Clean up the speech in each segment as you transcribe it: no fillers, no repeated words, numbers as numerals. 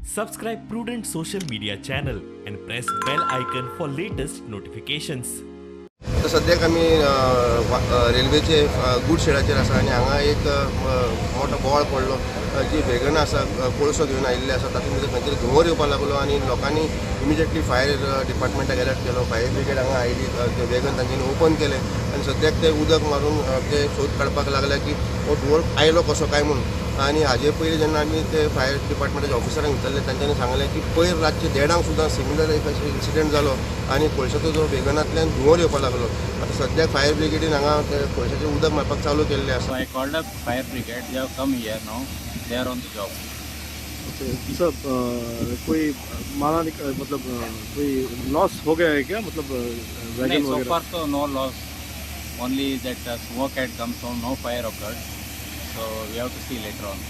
Subscribe Prudent social media channel and press bell icon for latest notifications. तर सद्याक आमी रेल्वेचे गूड शेडाचेर आसा आनी हांगा एक मोठो बोवाळ पडलो जी वेगन आसा कोळसो घेवन आयिल्ले आसा तातूंत भितर खंय तरी धुंवर येवपाक लागलो आनी लोकांनी इमिजिएटली फायर डिपार्टमेंटाक अलर्ट केलो. फायर ब्रिगेड हांगा आयली, ते वेगन तांच्यांनी ओपन केलें आनी सद्याक ते उदक मारून ते सोद काडपाक लागले की हो धुंवर आयलो कसो काय म्हणून. आनी हाजे पयलीं जेन्ना आमी ते फायर डिपार्टमेंटाच्या ऑफिसरांक विचारलें तांच्यांनी सांगलें की पयर रातचे 1:30 सुद्दां सिमिलर एक अशें इन्सिडंट जालो आनी कोळशाचो जो वेगनांतल्यान धुंवर येवपाक लागलो. आतां सद्याक फायर ब्रिगेडीन हांगा ते कोळशाचें उदक मारपाक चालू केल्लें आसा. So I called up fire brigade. They have come here now. They are on the job. Sir कोई माला मतलब कोई लॉस हो गया है क्या, मतलब No, वैगन so वगैरह? far so no loss. Only that smoke had come, so no fire occurred. So we have to see later on.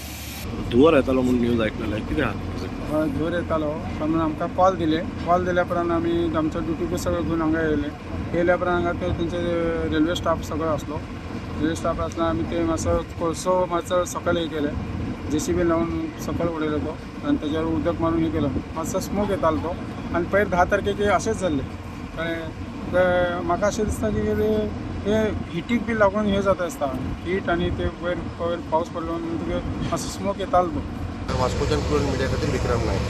धुवर येतालो म्हणून न्यूज आयकलेले, कितें आहा? धुंवर येतालो म्हणून आमकां कॉल दिल्या उपरांत आमी आमचो ड्युटी बी सगळो घेवन हांगा येयल्या उपरांत हांगा ते तेंचे रेल्वे स्टाफ सगळो आसलो. रेल्वे स्टाफ आसलो आमी ते मातसो कोळसो मातसो सकयल हे केले, JCB लावन सकयल उडयलो तो आनी तेजेर उदक मारून हे केलो. मातसो स्मोक येतालो तो आनी पयर 10 तारखेक अशेंच जाल्लें. कळ्ळें? म्हाका अशें दिसता की हे हिटीक बी लागून हे जाता आसता, हीट आनी ते वयर पावस पडलो आनी मातसो स्मोक येतालो तो. वास्कोच्यान प्रुडंट मिडिया खातीर विक्रम नायक.